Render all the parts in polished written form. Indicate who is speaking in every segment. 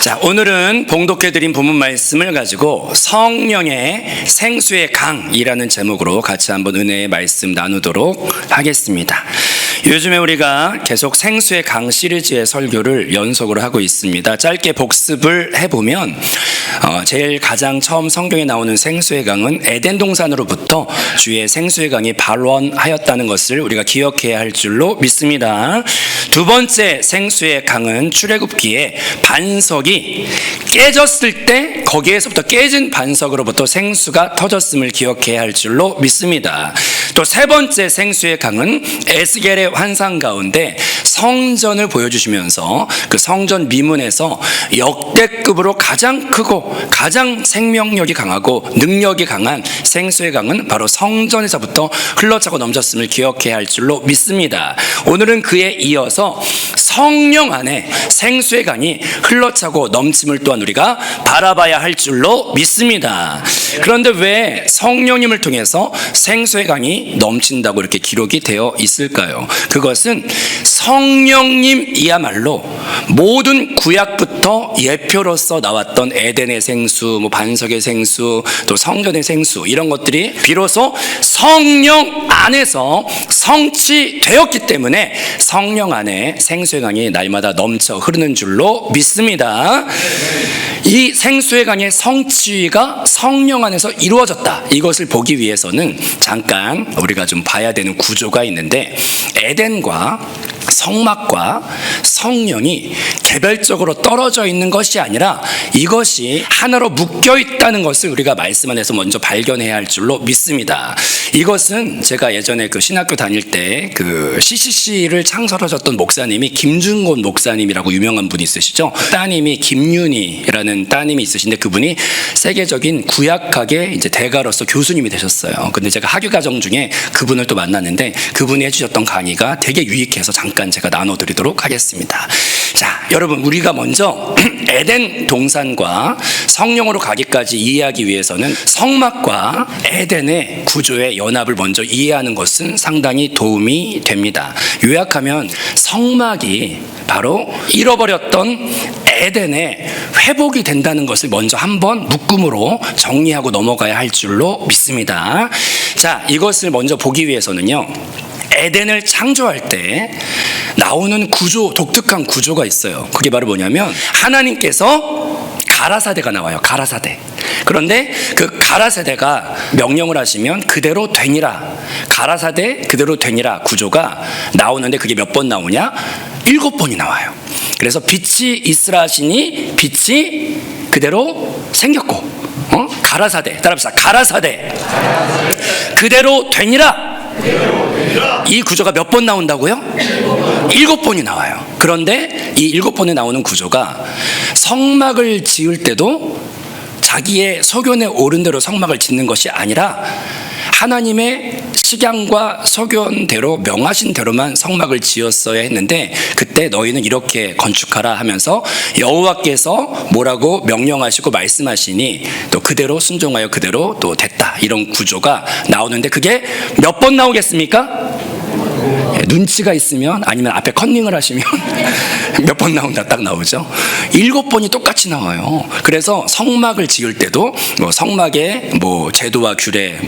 Speaker 1: 자, 오늘은 봉독해드린 본문 말씀을 가지고 성령의 생수의 강이라는 제목으로 같이 한번 은혜의 말씀 나누도록 하겠습니다. 요즘에 우리가 계속 생수의 강 시리즈의 설교를 연속으로 하고 있습니다. 짧게 복습을 해보면 제일 가장 처음 성경에 나오는 생수의 강은 에덴 동산으로부터 주의 생수의 강이 발원하였다는 것을 우리가 기억해야 할 줄로 믿습니다. 두 번째 생수의 강은 출애굽기에 반석이 깨졌을 때 거기에서부터 깨진 반석으로부터 생수가 터졌음을 기억해야 할 줄로 믿습니다. 또 세 번째 생수의 강은 에스겔의 환상 가운데 성전을 보여주시면서 그 성전 미문에서 역대급으로 가장 크고 가장 생명력이 강하고 능력이 강한 생수의 강은 바로 성전에서부터 흘러차고 넘쳤음을 기억해야 할 줄로 믿습니다. 오늘은 그에 이어서 성령 안에 생수의 강이 흘러차고 넘침을 또한 우리가 바라봐야 할 줄로 믿습니다. 그런데 왜 성령님을 통해서 생수의 강이 넘친다고 이렇게 기록이 되어 있을까요? 그것은 성령님이야말로 모든 구약부터 예표로서 나왔던 에덴의 생수, 반석의 생수, 또 성전의 생수, 이런 것들이 비로소 성령 안에서 성취되었기 때문에 성령 안에 생수의 강이 날마다 넘쳐 흐르는 줄로 믿습니다. 이 생수의 강의 성취가 성령 안에서 이루어졌다, 이것을 보기 위해서는 잠깐 우리가 좀 봐야 되는 구조가 있는데, 에덴과 성막과 성령이 개별적으로 떨어져 있는 것이 아니라 이것이 하나로 묶여 있다는 것을 우리가 말씀 안에서 먼저 발견해야 할 줄로 믿습니다. 이것은 제가 예전에 그 신학교 다닐 때 그 CCC를 창설하셨던 목사님이 김준곤 목사님이라고 유명한 분이 있으시죠. 따님이 김윤희라는 따님이 있으신데 그분이 세계적인 구약학의 이제 대가로서 교수님이 되셨어요. 근데 제가 학위과정 중에 그분을 또 만났는데 그분이 해주셨던 강의가 되게 유익해서 잠깐 제가 나눠드리도록 하겠습니다. 자, 여러분, 우리가 먼저 에덴 동산과 성령으로 가기까지 이해하기 위해서는 성막과 에덴의 구조의 연합을 먼저 이해하는 것은 상당히 도움이 됩니다. 요약하면 성막이 바로 잃어버렸던 에덴의 회복이 된다는 것을 먼저 한번 묶음으로 정리하고 넘어가야 할 줄로 믿습니다. 자, 이것을 먼저 보기 위해서는요, 에덴을 창조할 때 나오는 구조, 독특한 구조가 있어요. 그게 바로 뭐냐면 하나님께서 가라사대가 나와요. 가라사대. 그런데 그 가라사대가 명령을 하시면 그대로 되니라, 가라사대 그대로 되니라 구조가 나오는데 그게 몇 번 나오냐? 7번이 나와요. 그래서 빛이 있으라 하시니 빛이 그대로 생겼고, 가라사대, 따라합시다. 가라사대 그대로 되니라. 이 구조가 몇 번 나온다고요? 7번이 나와요. 그런데 이 7번에 나오는 구조가 성막을 지을 때도 자기의 소견에 옳은 대로 성막을 짓는 것이 아니라 하나님의 식양과 소견대로 명하신 대로만 성막을 지었어야 했는데, 그때 너희는 이렇게 건축하라 하면서 여호와께서 뭐라고 명령하시고 말씀하시니 또 그대로 순종하여 그대로 또 됐다, 이런 구조가 나오는데 그게 몇 번 나오겠습니까? 눈치가 있으면, 아니면 앞에 컨닝을 하시면 몇 번 나온다 딱 나오죠. 7번이 똑같이 나와요. 그래서 성막을 지을 때도 성막의 제도와 규례,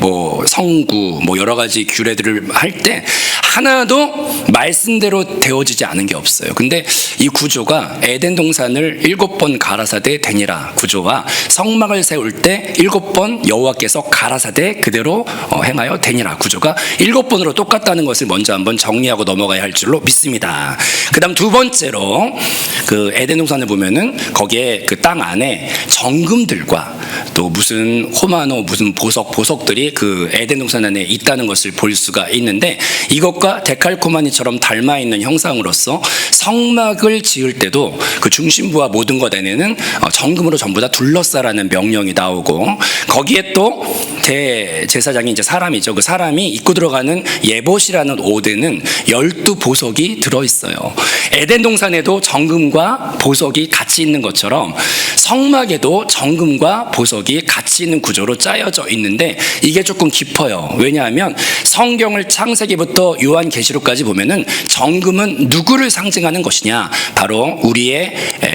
Speaker 1: 성구, 여러 가지 규례들을 할 때 하나도 말씀대로 되어지지 않은 게 없어요. 근데 이 구조가 에덴 동산을 7번 가라사대 되니라 구조와 성막을 세울 때 7번 여호와께서 가라사대 그대로 행하여 되니라 구조가 7번으로 똑같다는 것을 먼저 한번 정리하고 넘어가야 할 줄로 믿습니다. 그 다음 두 번째로, 그 에덴 동산을 보면은 거기에 그 땅 안에 정금들과 또 무슨 호마노, 무슨 보석들이 그 에덴 동산 안에 있다는 것을 볼 수가 있는데, 이것과 데칼코마니처럼 닮아 있는 형상으로서 성막을 지을 때도 그 중심부와 모든 것 안에는 정금으로 전부 다 둘러싸라는 명령이 나오고, 거기에 또 대제사장이 이제 사람이죠. 그 사람이 입고 들어가는 예봇이라는 옷에는 12보석이 들어있어요. 에덴 동산에 에덴에도 정금과 보석이 같이 있는 것처럼 성막에도 정금과 보석이 같이 있는 구조로 짜여져 있는데 이게 조금 깊어요. 왜냐하면 성경을 창세기부터 요한계시록까지 보면은 정금은 누구를 상징하는 것이냐? 바로 우리의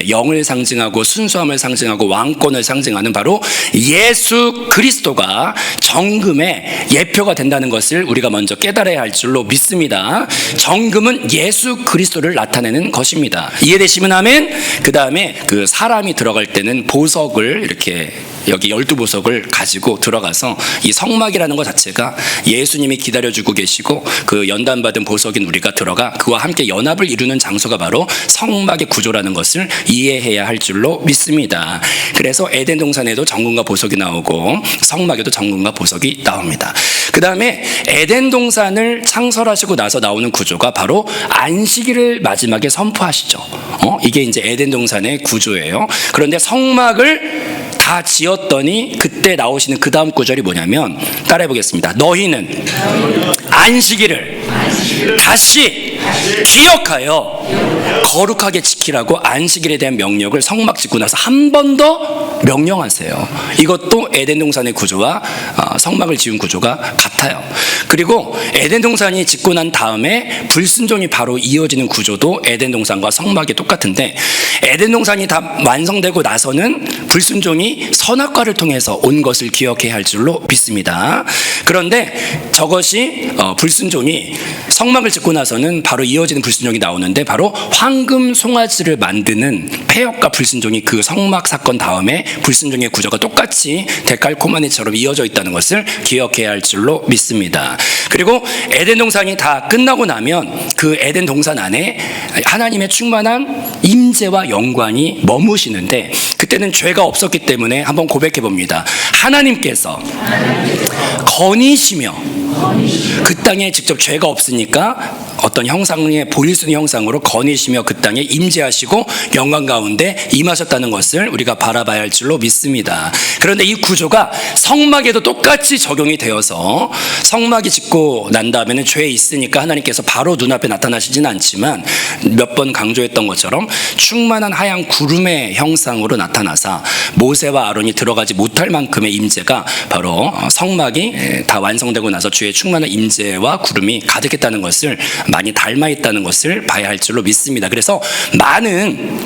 Speaker 1: 영을 상징하고 순수함을 상징하고 왕권을 상징하는 바로 예수 그리스도가 정금의 예표가 된다는 것을 우리가 먼저 깨달아야 할 줄로 믿습니다. 정금은 예수 그리스도를 나타내는 것입니다. 이해되시면 아멘. 그 다음에 그 사람이 들어갈 때는 보석을 이렇게 여기 12보석을 가지고 들어가서 이 성막이라는 것 자체가 예수님이 기다려주고 계시고 그 연단받은 보석인 우리가 들어가 그와 함께 연합을 이루는 장소가 바로 성막의 구조라는 것을 이해해야 할 줄로 믿습니다. 그래서 에덴 동산에도 정금과 보석이 나오고 성막에도 정금과 보석이 나옵니다. 그 다음에 에덴 동산을 창설하시고 나서 나오는 구조가 바로 안식일을 마지막에 선포하시죠. 이게 이제 에덴 동산의 구조예요. 그런데 성막을 다 지었더니 그때 나오시는 그 다음 구절이 뭐냐면 따라해 보겠습니다. 너희는 안식일을 다시 기억하여 거룩하게 지키라고 안식일에 대한 명령을 성막 짓고 나서 한 번 더 명령하세요. 이것도 에덴 동산의 구조와 성막을 지은 구조가 같아요. 그리고 에덴 동산이 짓고 난 다음에 불순종이 바로 이어지는 구조도 에덴 동산과 성막이 똑같은데 에덴 동산이 다 완성되고 나서는 불순종이 선악과를 통해서 온 것을 기억해야 할 줄로 믿습니다. 그런데 저것이 불순종이 성막을 짓고 나서는 바로 이어지는 불순종이 나오는데 바로 황금 송아지를 만드는 폐역과 불순종이 그 성막 사건 다음에 불순종의 구조가 똑같이 데칼코마니처럼 이어져 있다는 것을 기억해야 할 줄로 믿습니다. 그리고 에덴 동산이 다 끝나고 나면 그 에덴 동산 안에 하나님의 충만한 임재와 영광이 머무시는데 그때는 죄가 없었기 때문에 한번 고백해 봅니다. 하나님께서 건이시며 그 땅에 직접 죄가 없으니까 어떤 형상에 보일 수 있는 형상으로 건이시며 그 땅에 임재하시고 영광 가운데 임하셨다는 것을 우리가 바라봐야 할 줄로 믿습니다. 그런데 이 구조가 성막에도 똑같이 적용이 되어서 성막이 짓고 난 다음에는 죄에 있으니까 하나님께서 바로 눈앞에 나타나시지는 않지만 몇 번 강조했던 것처럼 충만한 하얀 구름의 형상으로 나타나사 모세와 아론이 들어가지 못할 만큼의 임재가 바로 성막이 다 완성되고 나서 주의 충만한 임재와 구름이 가득했다는 것을 많이 닮아 있다는 것을 봐야 할 줄로 믿습니다. 그래서 많은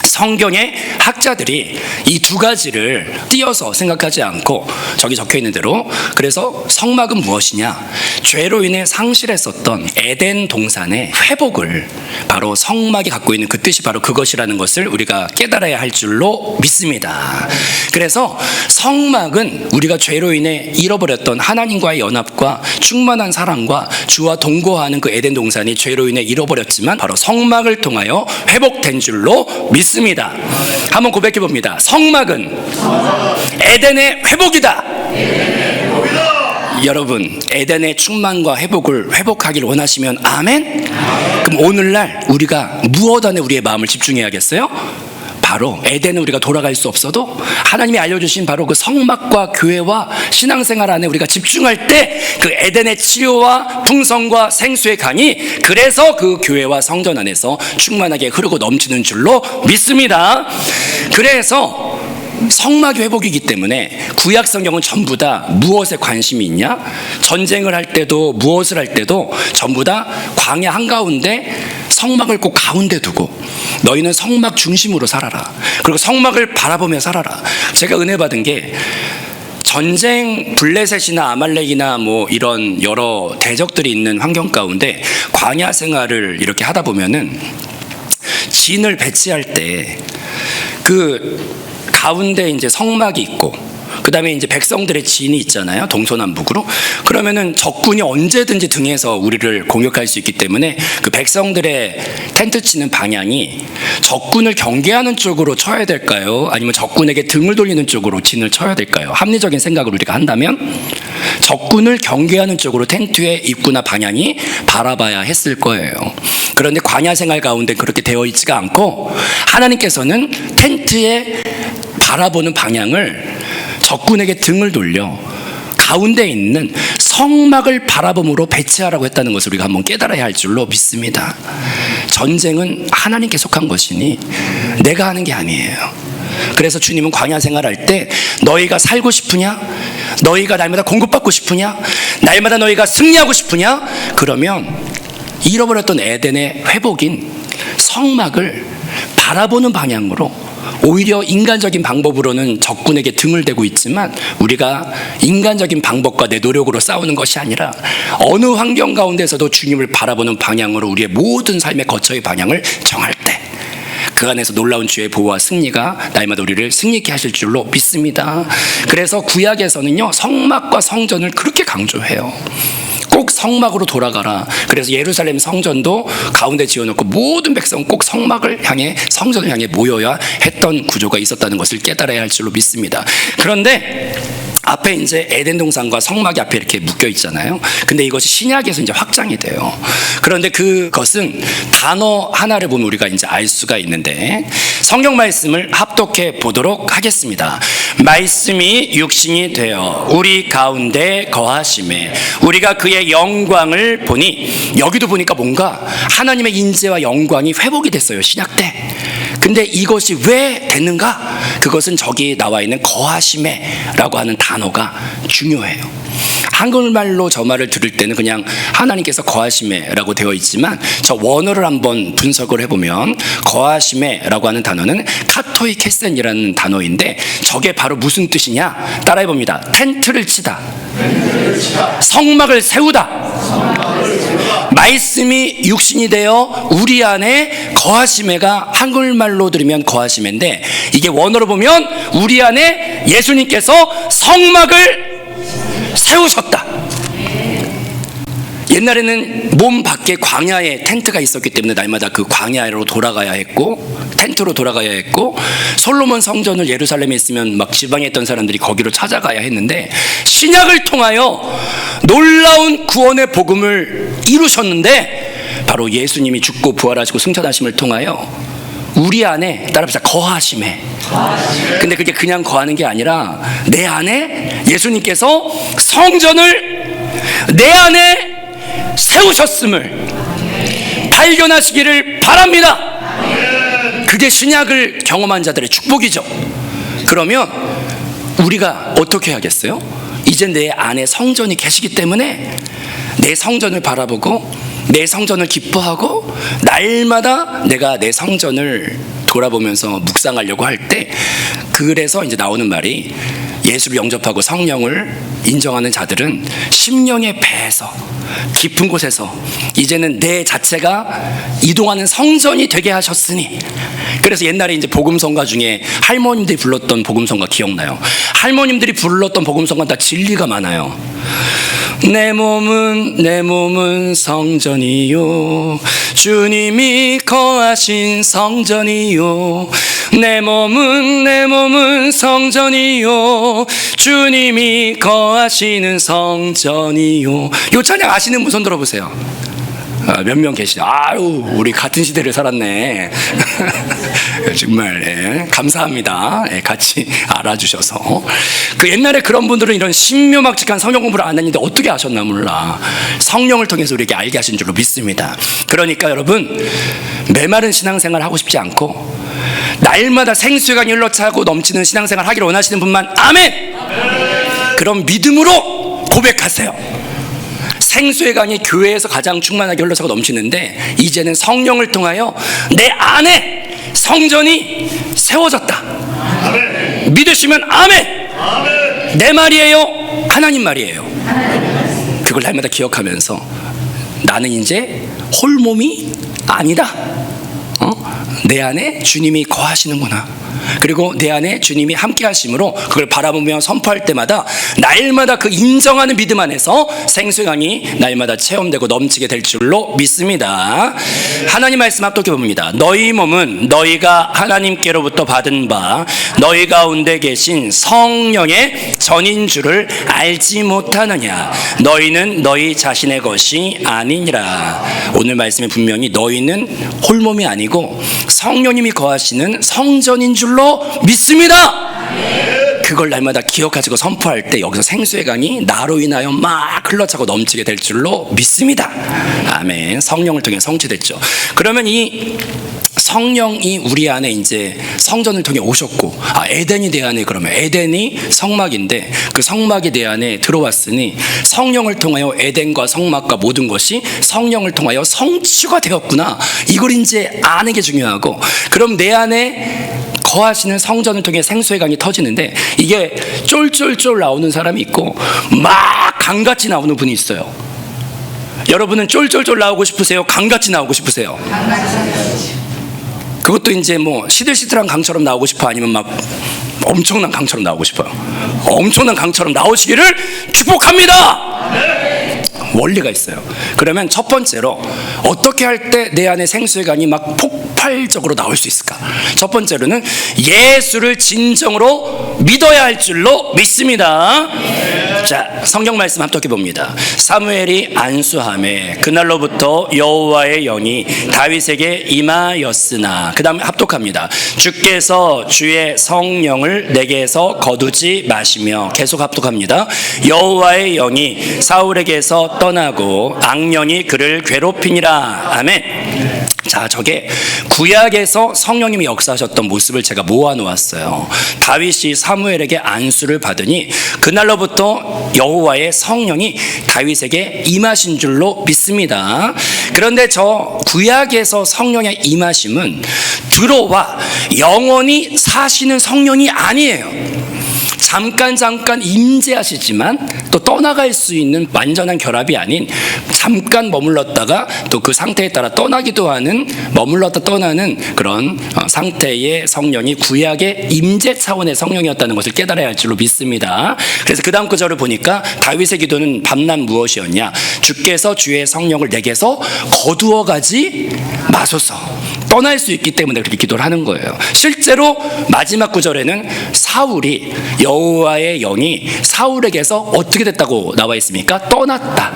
Speaker 1: 성경의 학자들이 이 두 가지를 띄어서 생각하지 않고 저기 적혀 있는 대로 그래서 성막은 무엇이냐? 죄로 인해 상실했었던 에덴 동산의 회복을 바로 성막이 갖고 있는 그 뜻이 바로 그것이라는 것을 우리가 깨달아야 할 줄로 믿습니다. 그래서 성막은 우리가 죄로 인해 잃어버렸던 하나님과의 연합과 충만한 사랑과 주와 동거하는 그 에덴 동산이 죄로 인해 잃어버렸지만 바로 성막을 통하여 회복된 줄로 믿습니다. 한번 고백해 봅니다. 성막은 에덴의 회복이다. 여러분, 에덴의 충만과 회복을 회복하기를 원하시면 아멘? 그럼 오늘날 우리가 무엇 안에 우리의 마음을 집중해야겠어요? 바로 에덴은 우리가 돌아갈 수 없어도 하나님이 알려주신 바로 그 성막과 교회와 신앙생활 안에 우리가 집중할 때 그 에덴의 치료와 풍성과 생수의 강이 그래서 그 교회와 성전 안에서 충만하게 흐르고 넘치는 줄로 믿습니다. 그래서 성막의 회복이기 때문에 구약 성경은 전부 다 무엇에 관심이 있냐? 전쟁을 할 때도 무엇을 할 때도 전부 다 광야 한가운데 성막을 꼭 가운데 두고 너희는 성막 중심으로 살아라. 그리고 성막을 바라보며 살아라. 제가 은혜 받은 게 전쟁 블레셋이나 아말렉이나 뭐 이런 여러 대적들이 있는 환경 가운데 광야 생활을 이렇게 하다 보면은 진을 배치할 때 그 가운데 이제 성막이 있고 그 다음에 이제 백성들의 진이 있잖아요. 동서남북으로. 그러면은 적군이 언제든지 등에서 우리를 공격할 수 있기 때문에 그 백성들의 텐트 치는 방향이 적군을 경계하는 쪽으로 쳐야 될까요? 아니면 적군에게 등을 돌리는 쪽으로 진을 쳐야 될까요? 합리적인 생각을 우리가 한다면 적군을 경계하는 쪽으로 텐트의 입구나 방향이 바라봐야 했을 거예요. 그런데 광야 생활 가운데 그렇게 되어 있지가 않고 하나님께서는 텐트에 바라보는 방향을 적군에게 등을 돌려 가운데 있는 성막을 바라봄으로 배치하라고 했다는 것을 우리가 한번 깨달아야 할 줄로 믿습니다. 전쟁은 하나님께 속한 것이니 내가 하는 게 아니에요. 그래서 주님은 광야 생활할 때 너희가 살고 싶으냐? 너희가 날마다 공급받고 싶으냐? 날마다 너희가 승리하고 싶으냐? 그러면 잃어버렸던 에덴의 회복인 성막을 바라보는 방향으로, 오히려 인간적인 방법으로는 적군에게 등을 대고 있지만 우리가 인간적인 방법과 내 노력으로 싸우는 것이 아니라 어느 환경 가운데서도 주님을 바라보는 방향으로 우리의 모든 삶의 거처의 방향을 정할 때 그 안에서 놀라운 주의 보호와 승리가 날마다 우리를 승리케 하실 줄로 믿습니다. 그래서 구약에서는요, 성막과 성전을 그렇게 강조해요. 꼭 성막으로 돌아가라. 그래서 예루살렘 성전도 가운데 지어놓고 모든 백성은 꼭 성막을 향해, 성전을 향해 모여야 했던 구조가 있었다는 것을 깨달아야 할 줄로 믿습니다. 그런데 앞에 이제 에덴 동산과 성막이 앞에 이렇게 묶여 있잖아요. 근데 이것이 신약에서 이제 확장이 돼요. 그런데 그것은 단어 하나를 보면 우리가 이제 알 수가 있는데, 성경 말씀을 합독해 보도록 하겠습니다. 말씀이 육신이 되어 우리 가운데 거하심에 우리가 그의 영광을 보니, 여기도 보니까 뭔가 하나님의 인재와 영광이 회복이 됐어요, 신약 때. 근데 이것이 왜 됐는가? 그것은 저기 나와 있는 거하심에라고 하는 단어가 중요해요. 한글말로 저 말을 들을 때는 그냥 하나님께서 거하심에라고 되어 있지만, 저 원어를 한번 분석을 해보면 거하심에라고 하는 단어는 카토이 캐센이라는 단어인데, 저게 바로 무슨 뜻이냐? 따라해봅니다. 텐트를 치다, 성막을 세우다, 말씀이 육신이 되어 우리 안에 거하심에가 한글말로 들으면 거하심인데, 이게 원어로 보면 우리 안에 예수님께서 성막을 세우셨다. 옛날에는 몸 밖에 광야에 텐트가 있었기 때문에 날마다 그 광야로 돌아가야 했고, 텐트로 돌아가야 했고, 솔로몬 성전을 예루살렘에 있으면 막 지방에 있던 사람들이 거기로 찾아가야 했는데, 신약을 통하여 놀라운 구원의 복음을 이루셨는데, 바로 예수님이 죽고 부활하시고 승천하심을 통하여 우리 안에, 따라합시다, 거하심에. 근데 그게 그냥 거하는 게 아니라 내 안에 예수님께서 성전을 내 안에 세우셨음을 발견하시기를 바랍니다. 그게 신약을 경험한 자들의 축복이죠. 그러면 우리가 어떻게 해야겠어요? 이제 내 안에 성전이 계시기 때문에 내 성전을 바라보고 내 성전을 기뻐하고 날마다 내가 내 성전을 돌아보면서 묵상하려고 할 때, 그래서 이제 나오는 말이, 예수를 영접하고 성령을 인정하는 자들은 심령의 배에서 깊은 곳에서 이제는 내 자체가 이동하는 성전이 되게 하셨으니. 그래서 옛날에 이제 복음성가 중에 할머님들이 불렀던 복음성가 기억나요? 할머님들이 불렀던 복음성가 다 진리가 많아요. 내 몸은 성전이요, 주님이 거하신 성전이요. 내 몸은 성전이요, 주님이 거하시는 성전이요. 요 찬양 아시는 분 손 들어보세요. 몇 명 계시죠? 아유, 우리 같은 시대를 살았네. 정말 감사합니다. 같이 알아주셔서. 그 옛날에 그런 분들은 이런 신묘막측한 성경 공부를 안 했는데 어떻게 아셨나 몰라. 성령을 통해서 우리에게 알게 하신 줄로 믿습니다. 그러니까 여러분, 메마른 신앙생활 하고 싶지 않고 날마다 생수의 강이 흘러차고 넘치는 신앙생활 하기를 원하시는 분만 아멘! 그럼 믿음으로 고백하세요. 생수의 강이 교회에서 가장 충만하게 흘러차고 넘치는데, 이제는 성령을 통하여 내 안에 성전이 세워졌다. 아멘. 믿으시면 아멘. 아멘. 내 말이에요? 하나님 말이에요? 그걸 날마다 기억하면서 나는 이제 홀몸이 아니다. 내 안에 주님이 거하시는구나. 그리고 내 안에 주님이 함께 하심으로 그걸 바라보며 선포할 때마다 날마다 그 인정하는 믿음 안에서 생수의 강이 날마다 체험되고 넘치게 될 줄로 믿습니다. 하나님 말씀 합독해 봅니다. 너희 몸은 너희가 하나님께로부터 받은 바 너희 가운데 계신 성령의 전인 줄을 알지 못하느냐. 너희는 너희 자신의 것이 아니니라. 오늘 말씀에 분명히 너희는 홀몸이 아니고 성령님이 거하시는 성전인 줄로 믿습니다. 그걸 날마다 기억하시고 선포할 때 여기서 생수의 강이 나로 인하여 막 흘러차고 넘치게 될 줄로 믿습니다. 아멘. 성령을 통해 성취됐죠. 그러면 이 성령이 우리 안에 이제 성전을 통해 오셨고, 에덴이 내 안에, 그러면 에덴이 성막인데 그 성막이 내 안에 들어왔으니 성령을 통하여 에덴과 성막과 모든 것이 성령을 통하여 성취가 되었구나. 이걸 이제 아는 게 중요하고, 그럼 내 안에 거하시는 성전을 통해 생수의 강이 터지는데 이게 쫄쫄쫄 나오는 사람이 있고 막 강같이 나오는 분이 있어요. 여러분은 쫄쫄쫄 나오고 싶으세요? 강같이 나오고 싶으세요? 그것도 이제 뭐 시들시들한 강처럼 나오고 싶어, 아니면 막 엄청난 강처럼 나오고 싶어요? 엄청난 강처럼 나오시기를 축복합니다. 원리가 있어요. 그러면 첫 번째로 어떻게 할 때 내 안에 생수의 강이 막 폭발적으로 나올 수 있을까? 첫 번째로는 예수를 진정으로 믿어야 할 줄로 믿습니다. 자, 성경 말씀 합독해 봅니다. 사무엘이 안수하매 그날로부터 여호와의 영이 다윗에게 임하였으나, 그 다음에 합독합니다. 주께서 주의 성령을 내게서 거두지 마시며, 계속 합독합니다. 여호와의 영이 사울에게서 떠나고 악령이 그를 괴롭히니라. 아멘. 자, 저게 구약에서 성령님이 역사하셨던 모습을 제가 모아놓았어요. 다윗이 사무엘에게 안수를 받으니 그날로부터 여호와의 성령이 다윗에게 임하신 줄로 믿습니다. 그런데 저 구약에서 성령의 임하심은 들어와 영원히 사시는 성령이 아니에요. 잠깐 임재하시지만 또 떠나갈 수 있는 완전한 결합이 아닌, 잠깐 머물렀다가 또 그 상태에 따라 떠나기도 하는, 머물렀다 떠나는 그런 상태의 성령이 구약의 임재 차원의 성령이었다는 것을 깨달아야 할 줄로 믿습니다. 그래서 그 다음 구절을 보니까 다윗의 기도는 밤낮 무엇이었냐? 주께서 주의 성령을 내게서 거두어 가지 마소서. 떠날 수 있기 때문에 그렇게 기도를 하는 거예요. 실제로 마지막 구절에는 사울이, 여호와의 영이 사울에게서 어떻게 됐다고 나와 있습니까? 떠났다.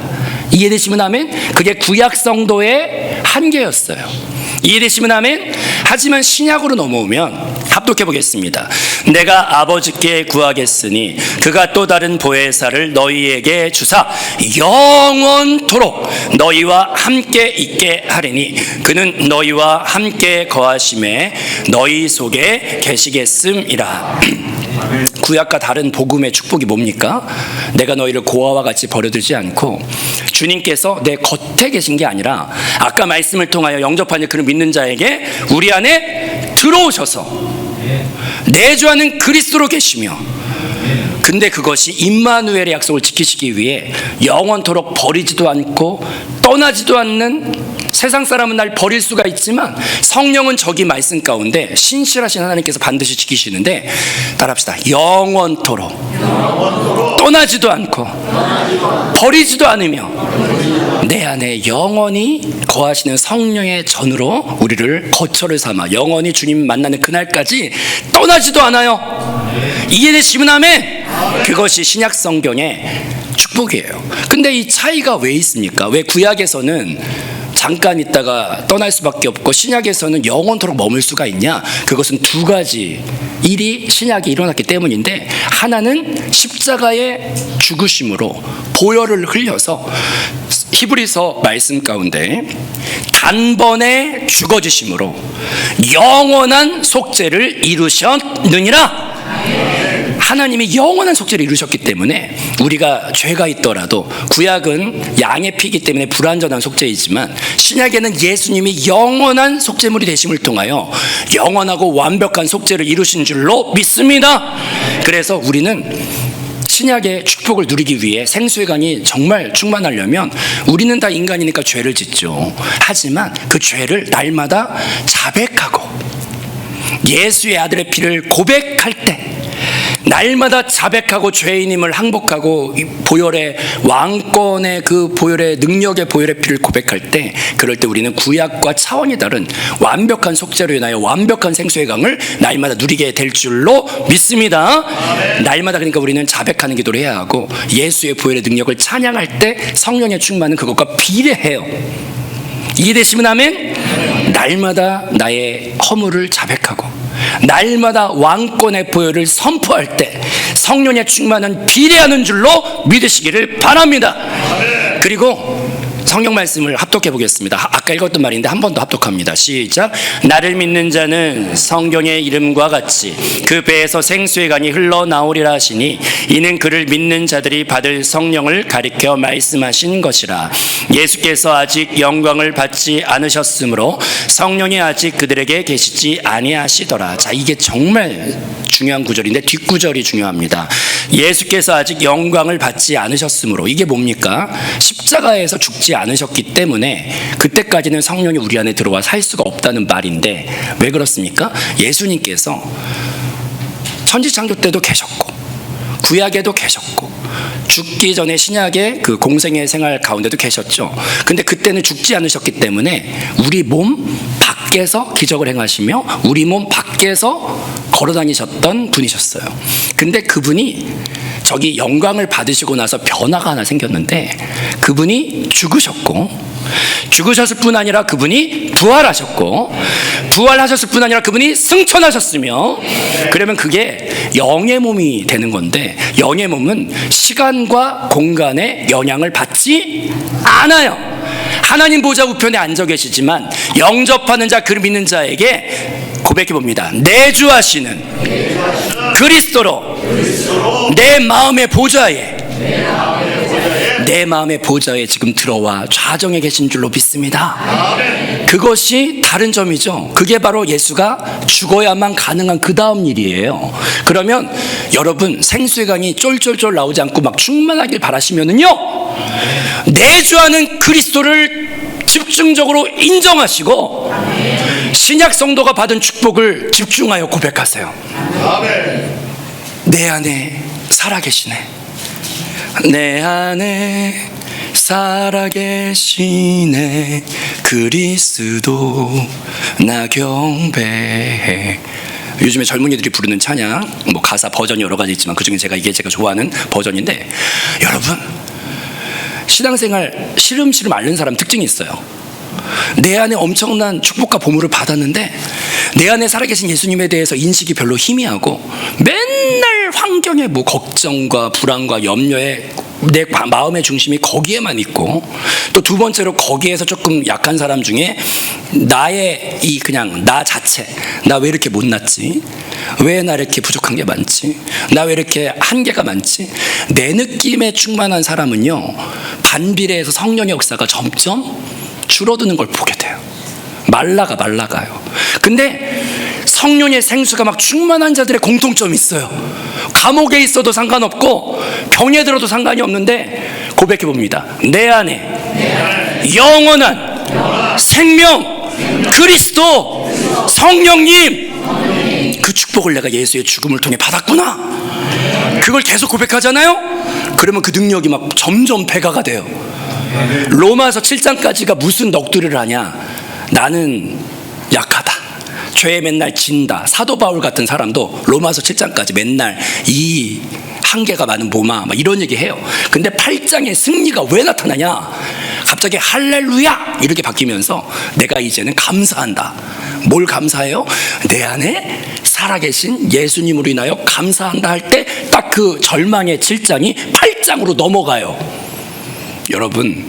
Speaker 1: 이해되시면 아멘? 그게 구약 성도의 한계였어요. 이해되시면 아멘? 하지만 신약으로 넘어오면 합독해 보겠습니다. 내가 아버지께 구하겠으니 그가 또 다른 보혜사를 너희에게 주사 영원토록 너희와 함께 있게 하리니 그는 너희와 함께 거하심에 너희 속에 계시겠음이라. 구약과 다른 복음의 축복이 뭡니까? 내가 너희를 고아와 같이 버려두지 않고 주님께서 내 겉에 계신 게 아니라 아까 말씀을 통하여 영접하는 그를 믿는 자에게 우리 안에 들어오셔서 내주하는 그리스도로 계시며, 근데 그것이 임마누엘의 약속을 지키시기 위해 영원토록 버리지도 않고 떠나지도 않는, 세상 사람은 날 버릴 수가 있지만 성령은 저기 말씀 가운데 신실하신 하나님께서 반드시 지키시는데, 따라합시다. 영원토록 떠나지도 않고 버리지도 않으며 내 안에 영원히 거하시는 성령의 전으로 우리를 거처를 삼아 영원히 주님 만나는 그날까지 떠나지도 않아요. 이해되시면 아멘. 그것이 신약 성경의 축복이에요. 근데 이 차이가 왜 있습니까? 왜 구약에서는 잠깐 있다가 떠날 수밖에 없고 신약에서는 영원토록 머물 수가 있냐? 그것은 두 가지 일이 신약이 일어났기 때문인데, 하나는 십자가의 죽으심으로 보혈을 흘려서 히브리서 말씀 가운데 단번에 죽어지심으로 영원한 속죄를 이루셨느니라. 하나님이 영원한 속죄를 이루셨기 때문에 우리가 죄가 있더라도, 구약은 양의 피이기 때문에 불완전한 속죄이지만 신약에는 예수님이 영원한 속죄물이 되심을 통하여 영원하고 완벽한 속죄를 이루신 줄로 믿습니다. 그래서 우리는 신약의 축복을 누리기 위해 생수의 강이 정말 충만하려면 우리는 다 인간이니까 죄를 짓죠. 하지만 그 죄를 날마다 자백하고 예수의 아들의 피를 고백할 때, 날마다 자백하고 죄인임을 항복하고 보혈의 왕권의 그 보혈의 능력의 보혈의 피를 고백할 때, 그럴 때 우리는 구약과 차원이 다른 완벽한 속죄로 인하여 완벽한 생수의 강을 날마다 누리게 될 줄로 믿습니다. 아멘. 날마다 그러니까 우리는 자백하는 기도를 해야 하고, 예수의 보혈의 능력을 찬양할 때 성령의 충만은 그것과 비례해요. 이해되시면 아멘? 날마다 나의 허물을 자백하고 날마다 왕권의 보혈을 선포할 때 성령의 충만은 비례하는 줄로 믿으시기를 바랍니다. 그리고 성경 말씀을 합독해 보겠습니다. 아까 읽었던 말인데 한 번 더 합독합니다. 시작. 나를 믿는 자는 성경의 이름과 같이 그 배에서 생수의 강이 흘러나오리라 하시니 이는 그를 믿는 자들이 받을 성령을 가리켜 말씀하신 것이라. 예수께서 아직 영광을 받지 않으셨으므로 성령이 아직 그들에게 계시지 아니하시더라. 자, 이게 정말 중요한 구절인데 뒷구절이 중요합니다. 예수께서 아직 영광을 받지 않으셨으므로, 이게 뭡니까? 십자가에서 죽지 않으셨기 때문에 그때까지는 성령이 우리 안에 들어와 살 수가 없다는 말인데, 왜 그렇습니까? 예수님께서 천지창조 때도 계셨고 구약에도 계셨고 죽기 전에 신약의 그 공생의 생활 가운데도 계셨죠. 근데 그때는 죽지 않으셨기 때문에 우리 몸 밖에서 기적을 행하시며 우리 몸 밖에서 걸어 다니셨던 분이셨어요. 근데 그분이 저기 영광을 받으시고 나서 변화가 하나 생겼는데, 그분이 죽으셨을 뿐 아니라 그분이 부활하셨을 뿐 아니라 그분이 승천하셨으며, 그러면 그게 영의 몸이 되는 건데, 영의 몸은 시간과 공간의 영향을 받지 않아요. 하나님 보좌 우편에 앉아 계시지만 영접하는 자, 그 믿는 자에게 고백해 봅니다. 내주하시는 그리스도로 내 마음의 보좌에 지금 들어와 좌정에 계신 줄로 믿습니다. 그것이 다른 점이죠. 그게 바로 예수가 죽어야만 가능한 그 다음 일이에요. 그러면 여러분, 생수의 강이 쫄쫄쫄 나오지 않고 막 충만하길 바라시면은요, 내주하는 그리스도를 집중적으로 인정하시고 신약 성도가 받은 축복을 집중하여 고백하세요. 내 안에 살아계시네. 내 안에 살아계시네. 그리스도 나 경배해. 요즘에 젊은이들이 부르는 찬양, 뭐 가사 버전이 여러 가지 있지만 그중에 제가 좋아하는 버전인데, 여러분, 신앙생활 시름시름 앓는 사람 특징이 있어요. 내 안에 엄청난 축복과 보물을 받았는데 내 안에 살아계신 예수님에 대해서 인식이 별로 희미하고, 맨날 환경에 뭐 걱정과 불안과 염려에 내 마음의 중심이 거기에만 있고, 또 두 번째로 거기에서 조금 약한 사람 중에 나의 이 그냥 나 자체, 나 왜 이렇게 못났지? 왜 나 이렇게 부족한 게 많지? 나 왜 이렇게 한계가 많지? 내 느낌에 충만한 사람은요, 반비례해서 성령의 역사가 점점 줄어드는 걸 보게 돼요. 말라가요. 근데 성령의 생수가 막 충만한 자들의 공통점이 있어요. 감옥에 있어도 상관없고 병에 들어도 상관이 없는데 고백해 봅니다. 내 안에 영원한 생명 그리스도 성령님, 그 축복을 내가 예수의 죽음을 통해 받았구나. 그걸 계속 고백하잖아요. 그러면 그 능력이 막 점점 배가가 돼요. 로마서 7장까지가 무슨 넋두리를 하냐. 나는 약하다, 죄에 맨날 진다. 사도 바울 같은 사람도 로마서 7장까지 맨날 이 한계가 많은 몸아 막 이런 얘기 해요. 근데 8장의 승리가 왜 나타나냐. 갑자기 할렐루야 이렇게 바뀌면서 내가 이제는 감사한다. 뭘 감사해요? 내 안에 살아계신 예수님으로 인하여 감사한다 할 때 딱 그 절망의 7장이 8장으로 넘어가요. 여러분,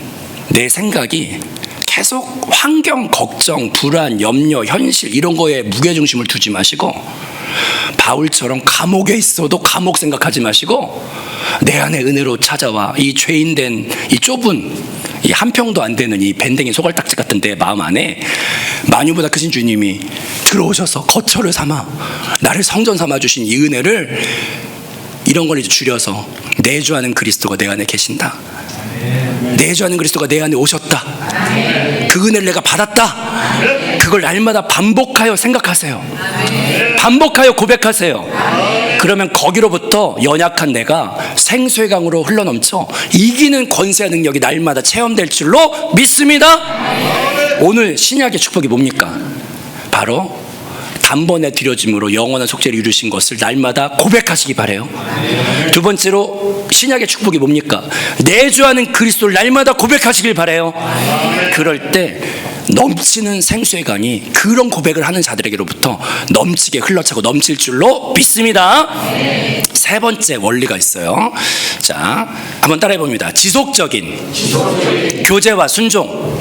Speaker 1: 내 생각이 계속 환경, 걱정, 불안, 염려, 현실 이런 거에 무게중심을 두지 마시고, 바울처럼 감옥에 있어도 감옥 생각하지 마시고, 내 안에 은혜로 찾아와 이 죄인된 이 좁은 이 한 평도 안 되는 이 밴댕이 소갈딱지 같은 내 마음 안에 만유보다 크신 주님이 들어오셔서 거처를 삼아 나를 성전 삼아 주신 이 은혜를, 이런 걸 이제 줄여서 내주하는 그리스도가 내 안에 계신다. 내주하는 그리스도가 내 안에 오셨다. 그 은혜를 내가 받았다. 그걸 날마다 반복하여 생각하세요. 반복하여 고백하세요. 그러면 거기로부터 연약한 내가 생수의 강으로 흘러넘쳐 이기는 권세와 능력이 날마다 체험될 줄로 믿습니다. 오늘 신약의 축복이 뭡니까? 바로 단번에 드려짐으로 영원한 속죄를 이루신 것을 날마다 고백하시기 바라요. 두 번째로 신약의 축복이 뭡니까? 내주하는 그리스도를 날마다 고백하시길 바라요. 그럴 때 넘치는 생수의 강이 그런 고백을 하는 자들에게로부터 넘치게 흘러차고 넘칠 줄로 믿습니다. 세 번째 원리가 있어요. 자, 한번 따라해 봅니다. 지속적인 교제와 순종.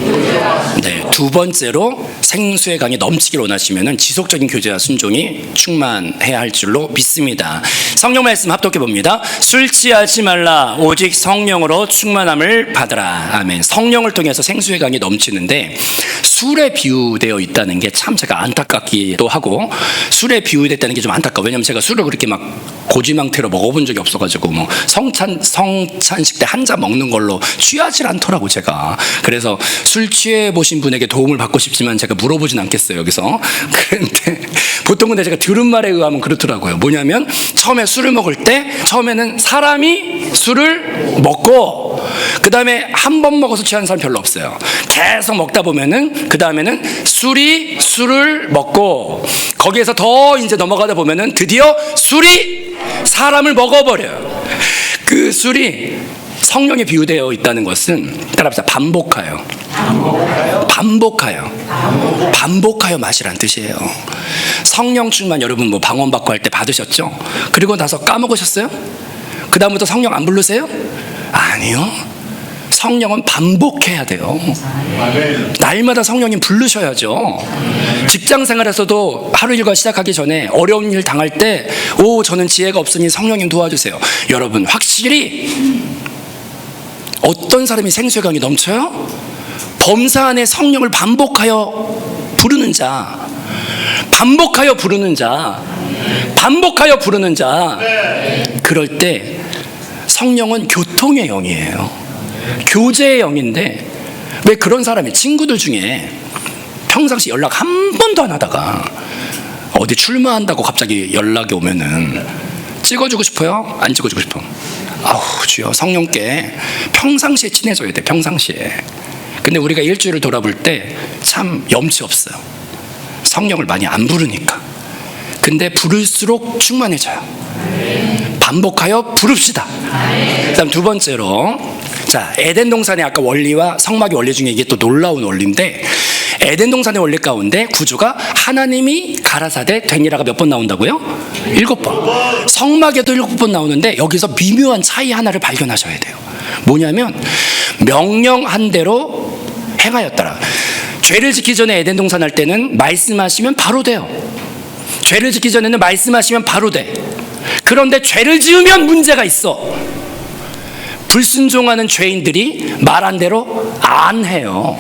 Speaker 1: 네, 두 번째로 생수의 강이 넘치길 원하시면은 지속적인 교제와 순종이 충만해야 할 줄로 믿습니다. 성령 말씀 합독해 봅니다. 술 취하지 말라 오직 성령으로 충만함을 받으라. 아멘. 성령을 통해서 생수의 강이 넘치는데 술에 비유되어 있다는 게 참 제가 안타깝기도 하고, 술에 비유됐다는 게 좀 안타까워. 왜냐면 제가 술을 그렇게 막 고지망태로 먹어본 적이 없어가지고 뭐 성찬식 때 한 잔 먹는 걸로 취하질 않더라고 제가. 그래서 술 취해 보신 분에게 도움을 받고 싶지만 제가 물어보진 않겠어요 여기서. 그런데 보통 근데 제가 들은 말에 의하면 그렇더라고요. 뭐냐면 처음에 술을 먹을 때 처음에는 사람이 술을 먹고 그 다음에 한 번 먹어서 취하는 사람 별로 없어요. 계속 먹다 보면은 그 다음에는 술이 술을 먹고 거기에서 더 이제 넘어가다 보면은 드디어 술이 사람을 먹어버려요. 그 술이 성령에 비유되어 있다는 것은 따라합시다. 반복하여 마시란 뜻이에요. 성령 충만 여러분 뭐 방언받고 할 때 받으셨죠? 그리고 나서 까먹으셨어요? 그 다음부터 성령 안 부르세요? 아니요. 성령은 반복해야 돼요. 날마다 성령님 부르셔야죠. 직장 생활에서도 하루 일과 시작하기 전에 어려운 일 당할 때 저는 지혜가 없으니 성령님 도와주세요. 여러분 확실히 어떤 사람이 생수의 강이 넘쳐요? 범사 안에 성령을 반복하여 부르는 자, 그럴 때 성령은 교통의 영이에요. 교제의 영인데 왜 그런 사람이 친구들 중에 평상시 연락 한 번도 안 하다가 어디 출마한다고 갑자기 연락이 오면은 찍어주고 싶어요? 안 찍어주고 싶어? 아우 주여 성령께 평상시에 친해져야 돼. 평상시에. 근데 우리가 일주일을 돌아볼 때 참 염치 없어요. 성령을 많이 안 부르니까. 근데 부를수록 충만해져요. 반복하여 부릅시다. 그다음 두 번째로, 자 에덴 동산의 아까 원리와 성막의 원리 중에 이게 또 놀라운 원리인데, 에덴 동산의 원리 가운데 구조가 하나님이 가라사대 되니라가 몇 번 나온다고요? 7번. 성막에도 7번 나오는데 여기서 미묘한 차이 하나를 발견하셔야 돼요. 뭐냐면 명령한 대로 행하였더라. 죄를 짓기 전에 에덴 동산 할 때는 말씀하시면 바로 돼요. 죄를 짓기 전에는 말씀하시면 바로 돼. 그런데 죄를 지으면 문제가 있어. 불순종하는 죄인들이 말한 대로 안 해요.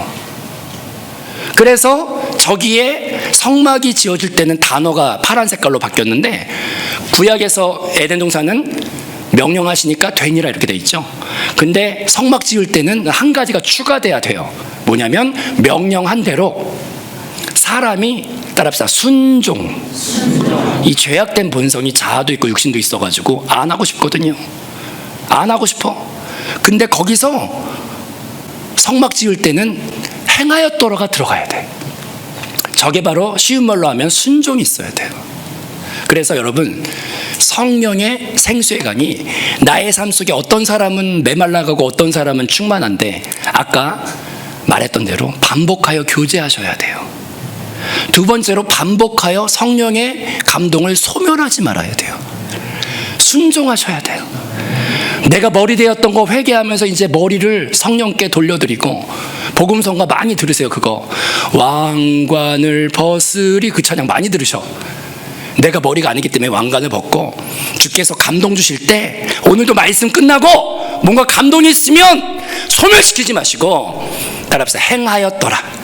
Speaker 1: 그래서 저기에 성막이 지어질 때는 단어가 파란 색깔로 바뀌었는데 구약에서 에덴 동산은 명령하시니까 되니라 이렇게 돼 있죠. 근데 성막 지을 때는 한 가지가 추가돼야 돼요. 뭐냐면 명령한 대로 사람이 따라합시다. 순종. 이 죄악된 본성이 자아도 있고 육신도 있어가지고 안 하고 싶거든요. 안 하고 싶어. 근데 거기서 성막 지을 때는 행하였더라가 들어가야 돼. 저게 바로 쉬운 말로 하면 순종이 있어야 돼요. 그래서 여러분 성령의 생수의 강이 나의 삶 속에 어떤 사람은 메말라가고 어떤 사람은 충만한데 아까 말했던 대로 반복하여 교제하셔야 돼요. 두 번째로 반복하여 성령의 감동을 소멸하지 말아야 돼요. 순종하셔야 돼요. 내가 머리 되었던 거 회개하면서 이제 머리를 성령께 돌려드리고, 복음성가 많이 들으세요. 그거 왕관을 벗으리, 그 찬양 많이 들으셔. 내가 머리가 아니기 때문에 왕관을 벗고 주께서 감동 주실 때 오늘도 말씀 끝나고 뭔가 감동이 있으면 소멸시키지 마시고 따라합시다. 행하였더라.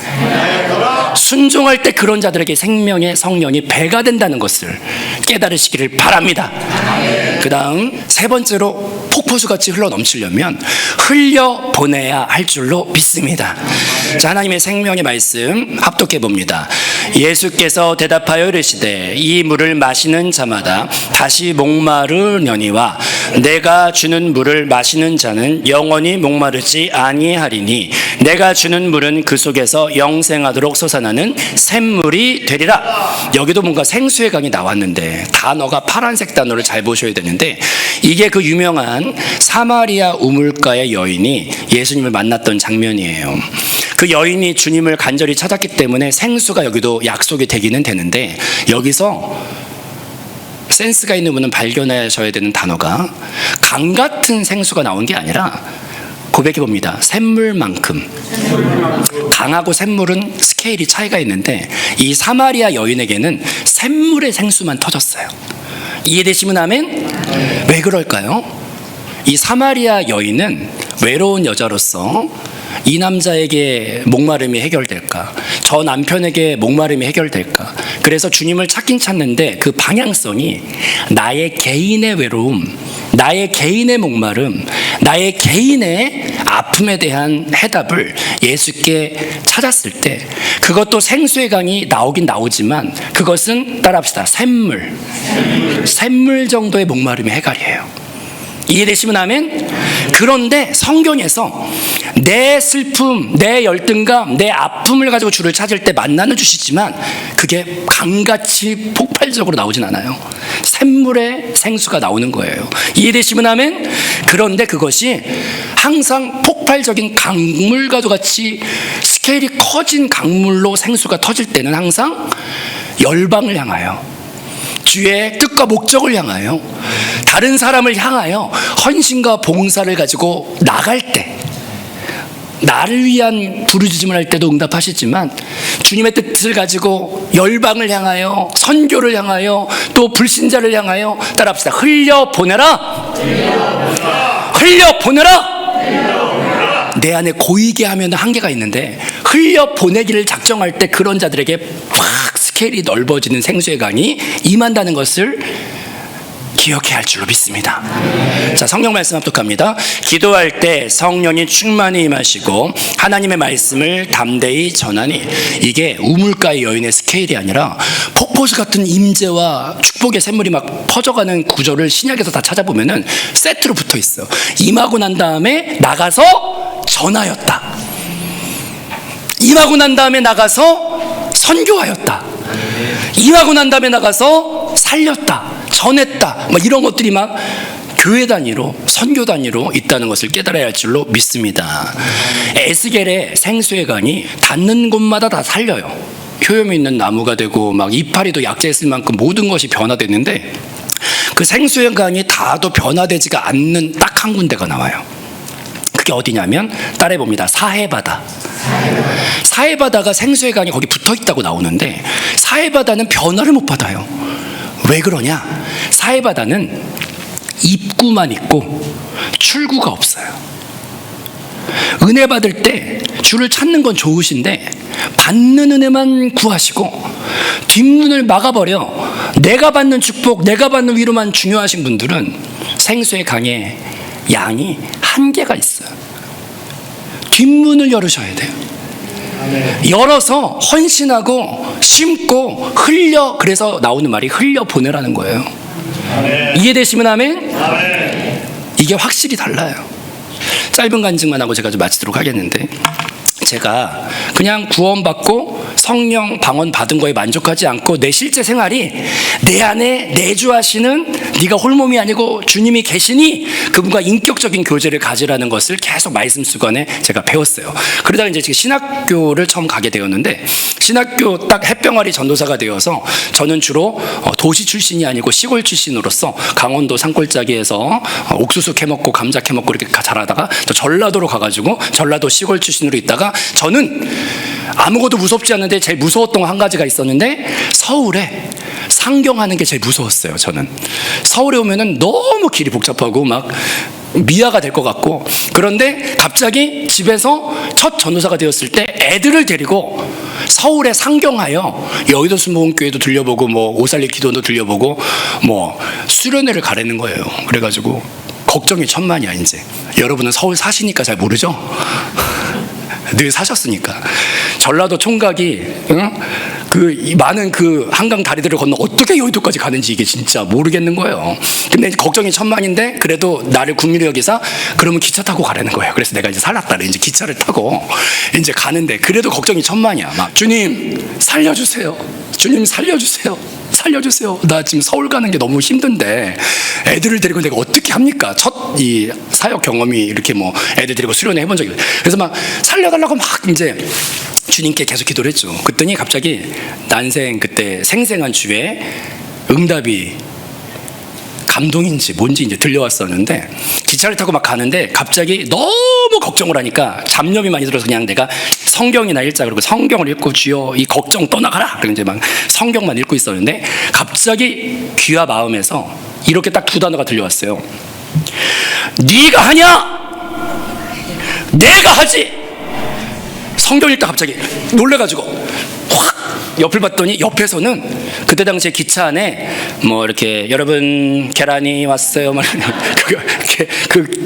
Speaker 1: 순종할 때 그런 자들에게 생명의 성령이 배가 된다는 것을 깨달으시기를 바랍니다. 그 다음 세 번째로 폭포수같이 흘러 넘치려면 흘려보내야 할 줄로 믿습니다. 자, 하나님의 생명의 말씀 합독해 봅니다. 예수께서 대답하여 이르시되 이 물을 마시는 자마다 다시 목마르려니와 내가 주는 물을 마시는 자는 영원히 목마르지 아니하리니 내가 주는 물은 그 속에서 영생하도록 솟아나는 샘물이 되리라. 여기도 뭔가 생수의 강이 나왔는데 단어가 파란색 단어를 잘 보셔야 되는데, 이게 그 유명한 사마리아 우물가의 여인이 예수님을 만났던 장면이에요. 그 여인이 주님을 간절히 찾았기 때문에 생수가 여기도 약속이 되기는 되는데, 여기서 센스가 있는 분은 발견하셔야 되는 단어가 강 같은 생수가 나온 게 아니라, 고백해 봅니다. 샘물만큼. 강하고 샘물은 스케일이 차이가 있는데 이 사마리아 여인에게는 샘물의 생수만 터졌어요. 이해되시면 아멘? 왜 그럴까요? 이 사마리아 여인은 외로운 여자로서 이 남자에게 목마름이 해결될까? 저 남편에게 목마름이 해결될까? 그래서 주님을 찾긴 찾는데 그 방향성이 나의 개인의 외로움, 나의 개인의 목마름, 나의 개인의 아픔에 대한 해답을 예수께 찾았을 때, 그것도 생수의 강이 나오긴 나오지만 그것은 따라합시다. 샘물 정도의 목마름이 해결이에요. 이해되시면 아멘? 그런데 성경에서 내 슬픔, 내 열등감, 내 아픔을 가지고 주를 찾을 때 만나는 주시지만 그게 강같이 폭발적으로 나오진 않아요. 샘물의 생수가 나오는 거예요. 이해되시면 아멘? 그런데 그것이 항상 폭발적인 강물과도 같이 스케일이 커진 강물로 생수가 터질 때는 항상 열방을 향하여, 주의 뜻과 목적을 향하여, 다른 사람을 향하여 헌신과 봉사를 가지고 나갈 때, 나를 위한 부르짖음을 할 때도 응답하시지만 주님의 뜻을 가지고 열방을 향하여, 선교를 향하여, 또 불신자를 향하여, 따라합시다. 흘려보내라. 흘려보내라. 내 안에 고이게 하면 한계가 있는데 흘려보내기를 작정할 때 그런 자들에게 확 스케일이 넓어지는 생수의 강이 임한다는 것을 기억해야 할 줄로 믿습니다. 자, 성경 말씀 합독합니다. 기도할 때 성령이 충만히 임하시고 하나님의 말씀을 담대히 전하니, 이게 우물가의 여인의 스케일이 아니라 폭포수 같은 임재와 축복의 샘물이 막 퍼져가는 구조를 신약에서 다 찾아보면은 세트로 붙어 있어. 임하고 난 다음에 나가서 전하였다. 임하고 난 다음에 나가서 선교하였다. 임하고 난 다음에 나가서 살렸다, 전했다, 뭐 이런 것들이 막 교회 단위로, 선교 단위로 있다는 것을 깨달아야 할 줄로 믿습니다. 에스겔의 생수의 강이 닿는 곳마다 다 살려요. 효염이 있는 나무가 되고 막 이파리도 약재했을 만큼 모든 것이 변화됐는데, 그 생수의 강이 다도 변화되지가 않는 딱 한 군데가 나와요. 그게 어디냐면, 따라해봅니다. 사해바다. 사해바다가 생수의 강이 거기 붙어있다고 나오는데, 사해바다는 변화를 못 받아요. 왜 그러냐? 사해바다는 입구만 있고 출구가 없어요. 은혜 받을 때 주를 찾는 건 좋으신데 받는 은혜만 구하시고 뒷문을 막아버려 내가 받는 축복, 내가 받는 위로만 중요하신 분들은 생수의 강의 양이 한계가 있어요. 뒷문을 열으셔야 돼요. 열어서 헌신하고 심고 흘려, 그래서 나오는 말이 흘려 보내라는 거예요. 이해되시면 아멘? 이게 확실히 달라요. 짧은 간증만 하고 제가 좀 마치도록 하겠는데, 제가 그냥 구원받고 성령 방언 받은 거에 만족하지 않고 내 실제 생활이 내 안에 내주하시는, 네가 홀몸이 아니고 주님이 계시니 그분과 인격적인 교제를 가지라는 것을 계속 말씀 수간에 제가 배웠어요. 그러다가 이제 신학교를 처음 가게 되었는데, 신학교 딱 햇병아리 전도사가 되어서 저는 주로 도시 출신이 아니고 시골 출신으로서 강원도 산골짜기에서 옥수수 캐먹고 감자 캐먹고 이렇게 자라다가 또 전라도로 가가지고 전라도 시골 출신으로 있다가, 저는 아무것도 무섭지 않은데 제일 무서웠던 한 가지가 있었는데, 서울에 상경하는 게 제일 무서웠어요. 저는 서울에 오면은 너무 길이 복잡하고 막 미아가 될 것 같고, 그런데 갑자기 집에서 첫 전도사가 되었을 때 애들을 데리고 서울에 상경하여 여의도 순복음교회도 들려보고 뭐 오살리 기도도 들려보고 뭐 수련회를 가라는 거예요. 그래가지고 걱정이 천만이야. 이제 여러분은 서울 사시니까 잘 모르죠? 늘 사셨으니까. 전라도 총각이 이 많은 그 한강 다리들을 건너 어떻게 여의도까지 가는지 이게 진짜 모르겠는 거예요. 근데 이제 걱정이 천만인데 그래도 나를 국민으로 여기서 그러면 기차 타고 가라는 거예요. 그래서 내가 이제 살았다. 이제 기차를 타고 이제 가는데 그래도 걱정이 천만이야. 막 주님 살려주세요. 주님 살려주세요. 살려주세요. 나 지금 서울 가는 게 너무 힘든데 애들을 데리고 내가 어떻게 합니까? 첫 이 사역 경험이 이렇게 뭐 애들 데리고 수련회 해본 적이 없어요. 그래서 막 살려달라고 막 이제 주님께 계속 기도를 했죠. 그랬더니 갑자기 난생 그때 생생한 주에 응답이 감동인지 뭔지 이제 들려왔었는데 기차를 타고 막 가는데 갑자기 너무 걱정을 하니까 잡념이 많이 들어서 그냥 내가 성경이나 읽자 그러고 성경을 읽고 주여 이 걱정 떠나가라 그리고 이제 막 성경만 읽고 있었는데 갑자기 귀와 마음에서 이렇게 딱 두 단어가 들려왔어요. 네가 하냐? 내가 하지. 성경 읽다 갑자기 놀래가지고 확 옆을 봤더니 옆에서는 그때 당시에 기차 안에 뭐 이렇게 여러분 계란이 왔어요 막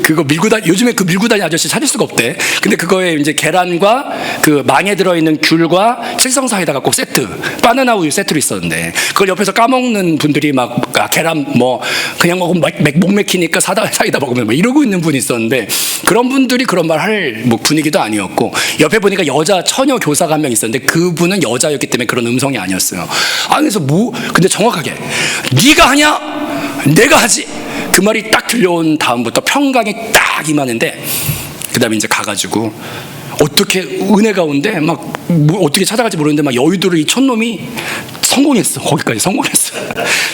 Speaker 1: 그거 밀고 다니 요즘에 그 밀고 다니 아저씨 찾을 수가 없대. 근데 그거에 이제 계란과 그 망에 들어있는 귤과 칠성사이다가 꼭 세트 바나나 우유 세트로 있었는데 그걸 옆에서 까먹는 분들이 막 계란 뭐 그냥 먹으면 목 맥히니까 사이다 먹으면 막 이러고 있는 분이 있었는데 그런 분들이 그런 말 할 뭐 분위기도 아니었고 옆에 보니까 여자 처녀 교사가 한 명 있었는데 그분은 여자였기 때문에 그런 음성이 아니었어요. 아 그래서 근데 정확하게 네가 하냐? 내가 하지. 그 말이 딱 들려온 다음부터 평강이 딱 임하는데 그 다음에 이제 가가지고 어떻게 은혜 가운데 막 뭐 어떻게 찾아갈지 모르는데 막 여의도를 이 촌놈이 성공했어. 거기까지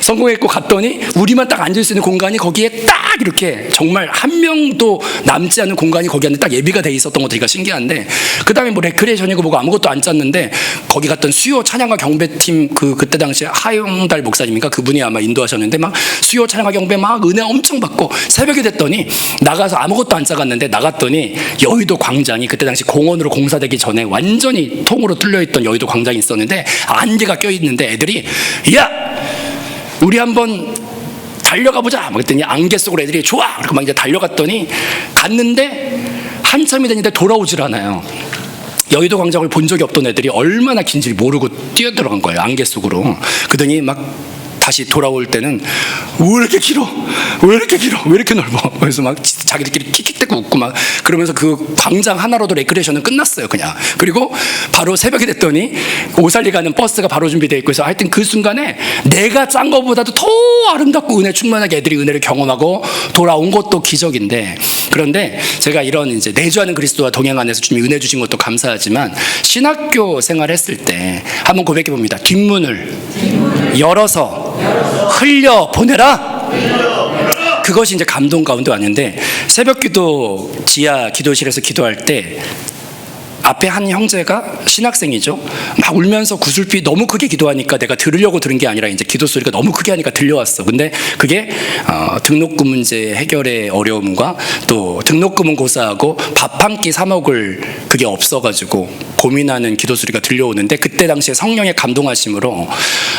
Speaker 1: 성공했고 갔더니 우리만 딱 앉을 수 있는 공간이 거기에 딱 이렇게 정말 한 명도 남지 않은 공간이 거기 안에 딱 예비가 돼 있었던 것도 신기한데 그 다음에 뭐 레크레이션이고 뭐고 아무것도 안 짰는데 거기 갔던 수요 찬양과 경배팀 그때 당시에 하용달 목사님인가 그분이 아마 인도하셨는데 막 수요 찬양과 경배 막 은혜 엄청 받고 새벽이 됐더니 나가서 아무것도 안 짜갔는데 나갔더니 여의도 광장이 그때 당시 공원으로 공사되기 전에 완전히 통으로 뚫려있던 여의도 광장이 있었는데 안개가 껴있는데 애들이 야 우리 한번 달려가 보자 그랬더니 안개 속으로 애들이 좋아 그렇게 막 이제 달려갔더니 갔는데 한참이 됐는데 돌아오질 않아요. 여의도 광장을 본 적이 없던 애들이 얼마나 긴지 모르고 뛰어들어간 거예요. 안개 속으로. 그러더니 막 다시 돌아올 때는 왜 이렇게 길어? 왜 이렇게 길어? 왜 이렇게 넓어? 그래서 막 자기들끼리 킥킥대고 웃고 막 그러면서 그 광장 하나로도 레크레이션은 끝났어요 그냥. 그리고 바로 새벽이 됐더니 오살리 가는 버스가 바로 준비되어 있고 해서 하여튼 그 순간에 내가 짠 것보다도 더 아름답고 은혜 충만하게 애들이 은혜를 경험하고 돌아온 것도 기적인데 그런데 제가 이런 이제 내주하는 그리스도와 동행 안에서 주님이 은혜 주신 것도 감사하지만 신학교 생활했을 때 한번 고백해 봅니다. 뒷문을 열어서 흘려 보내라. 그것이 이제 감동 가운데 왔는데 새벽 기도 지하 기도실에서 기도할 때 앞에 한 형제가 신학생이죠. 막 울면서 구슬피 너무 크게 기도하니까 내가 들으려고 들은 게 아니라 이제 기도 소리가 너무 크게 하니까 들려왔어. 근데 그게 등록금 문제 해결의 어려움과 또 등록금은 고사하고 밥 한 끼 사 먹을 그게 없어가지고 고민하는 기도 소리가 들려오는데 그때 당시에 성령의 감동하심으로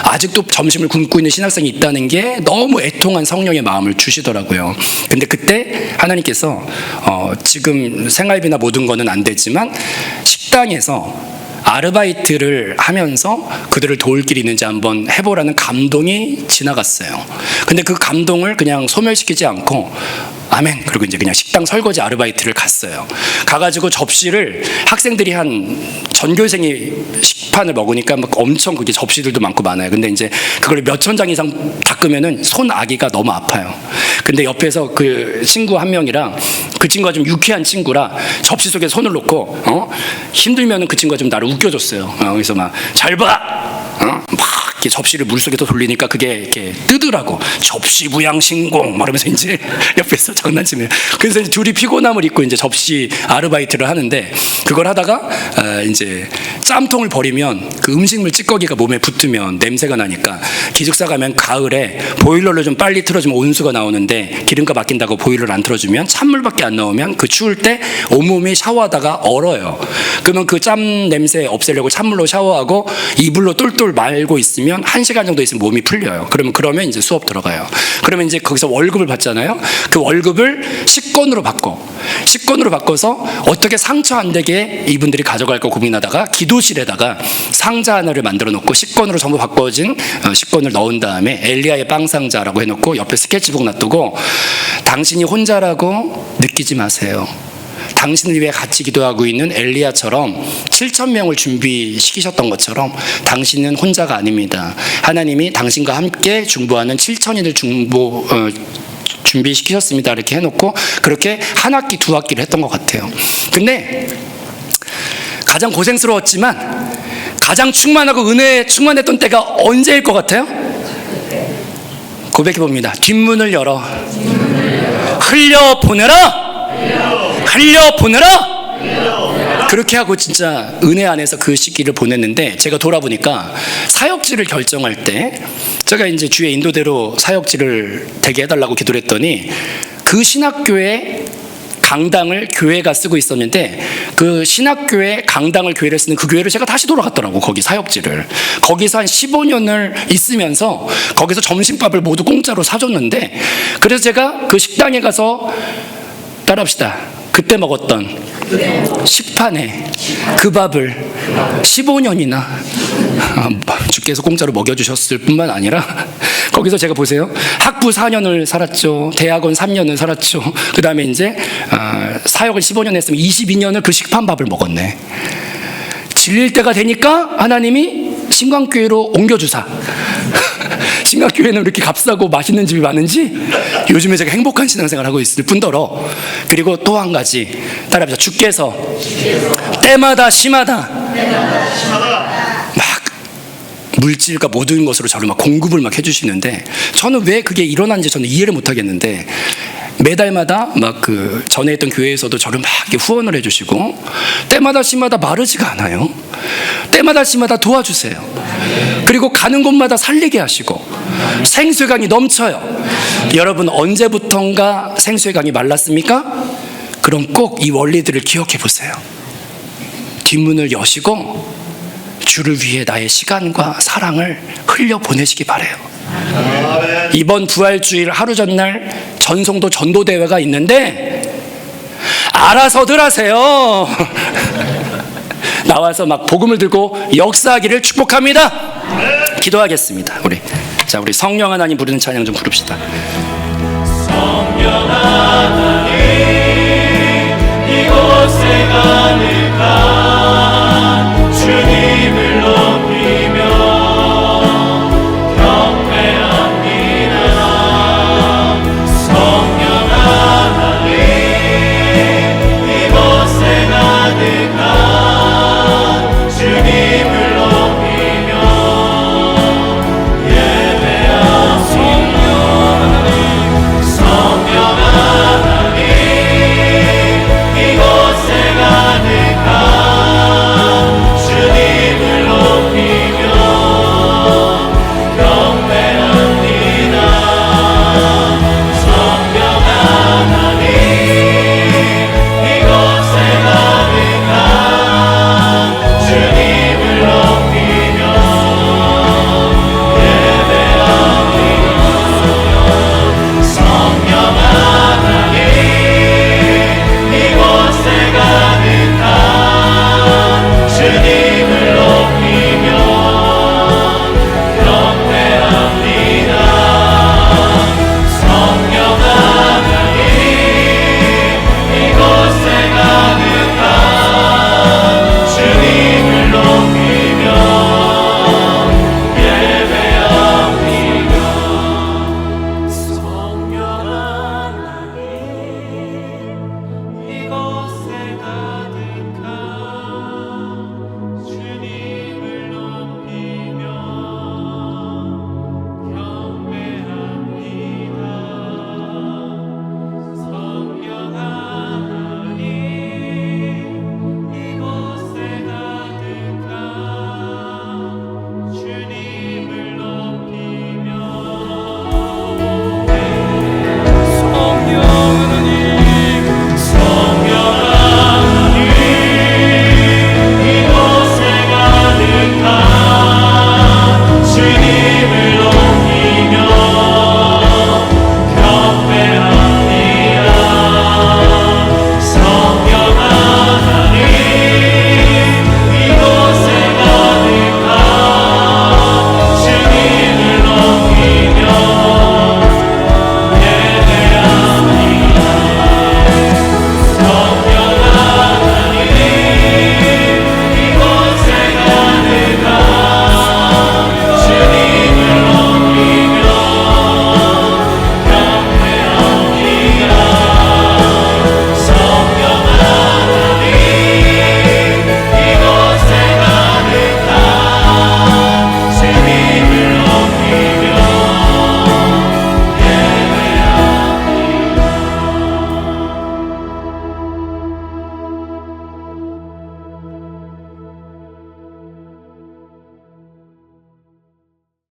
Speaker 1: 아직도 점심을 굶고 있는 신학생이 있다는 게 너무 애통한 성령의 마음을 주시더라고요. 근데 그때 하나님께서 지금 생활비나 모든 거는 안 되지만 식당에서 아르바이트를 하면서 그들을 도울 길이 있는지 한번 해보라는 감동이 지나갔어요. 근데 그 감동을 그냥 소멸시키지 않고 아멘 그리고 이제 그냥 식당 설거지 아르바이트를 갔어요. 가가지고 접시를 학생들이 한 전교생이 식판을 먹으니까 막 엄청 그게 접시들도 많고 많아요. 근데 이제 그걸 몇천 장 이상 닦으면은 손아귀가 너무 아파요. 근데 옆에서 그 친구 한 명이랑 그 친구가 좀 유쾌한 친구라 접시 속에 손을 놓고 힘들면은 그 친구가 좀 나를 웃겨줬어요. 그래서 막 잘 봐. 막 이렇게 접시를 물속에 또 돌리니까 그게 이렇게 뜨더라고. 접시 부양신공 말하면서 이제 옆에서 장난치면. 그래서 이제 둘이 피곤함을 잊고 이제 접시 아르바이트를 하는데 그걸 하다가 이제 짬통을 버리면 그 음식물 찌꺼기가 몸에 붙으면 냄새가 나니까 기숙사 가면 가을에 보일러를 좀 빨리 틀어주면 온수가 나오는데 기름값 아낀다고 보일러를 안 틀어주면 찬물밖에 안 나오면 그 추울 때 온몸이 샤워하다가 얼어요. 그러면 그 짬 냄새 없애려고 찬물로 샤워하고 이불로 똘똘 말고 있으면 있으면 1시간 정도 있으면 몸이 풀려요. 그러면 이제 수업 들어가요. 그러면 이제 거기서 월급을 받잖아요. 그 월급을 식권으로 바꿔서 어떻게 상처 안 되게 이분들이 가져갈까 고민하다가 기도실에다가 상자 하나를 만들어 놓고 식권으로 전부 바꿔진 식권을 넣은 다음에 엘리야의 빵 상자라고 해놓고 옆에 스케치북 놔두고 당신이 혼자라고 느끼지 마세요. 당신을 위해 같이 기도하고 있는 엘리야처럼 7,000명을 준비시키셨던 것처럼 당신은 혼자가 아닙니다. 하나님이 당신과 함께 중보하는 7,000인을 준비시키셨습니다. 이렇게 해놓고 그렇게 한 학기, 두 학기를 했던 것 같아요. 근데 가장 고생스러웠지만 가장 충만하고 은혜에 충만했던 때가 언제일 것 같아요? 고백해봅니다. 뒷문을 열어 흘려보내라! 그렇게 하고 진짜 은혜 안에서 그 시기를 보냈는데, 제가 돌아보니까 사역지를 결정할 때 제가 이제 주의 인도대로 사역지를 되게 해달라고 기도를 했더니 그 신학교에 강당을 교회가 쓰고 있었는데 그 신학교에 강당을 교회를 쓰는 그 교회를 제가 다시 돌아갔더라고. 거기 사역지를 거기서 한 15년을 있으면서 거기서 점심밥을 모두 공짜로 사줬는데, 그래서 제가 그 식당에 가서 따라합시다. 그때 먹었던 식판에 그 밥을 15년이나 주께서 공짜로 먹여주셨을 뿐만 아니라 거기서 제가 보세요. 학부 4년을 살았죠. 대학원 3년을 살았죠. 그 다음에 이제 사역을 15년 했으면 22년을 그 식판밥을 먹었네. 질릴 때가 되니까 하나님이 신광교회로 옮겨주사. 신학교에는 이렇게 값싸고 맛있는 집이 많은지 요즘에 제가 행복한 신앙생활을 하고 있을 뿐더러, 그리고 또 한 가지 따라합시다. 주께서 때마다 심하다 막 물질과 모든 것으로 저를 막 공급을 막 해주시는데, 저는 왜 그게 일어난지 저는 이해를 못 하겠는데, 매달마다 막 그 전에 있던 교회에서도 저를 막 이렇게 후원을 해주시고, 때마다 심마다 마르지가 않아요. 때마다 심마다 도와주세요. 그리고 가는 곳마다 살리게 하시고 생수의 강이 넘쳐요. 여러분, 언제부턴가 생수의 강이 말랐습니까? 그럼 꼭 이 원리들을 기억해 보세요. 뒷문을 여시고 주를 위해 나의 시간과 사랑을 흘려보내시기 바래요. 이번 부활주일 하루 전날 전송도 전도대회가 있는데 알아서들 하세요. 나와서 막 복음을 들고 역사하기를 축복합니다. 기도하겠습니다. 우리 성령 하나님 부르는 찬양 좀 부릅시다.
Speaker 2: 성령 하나님 이곳에 가득하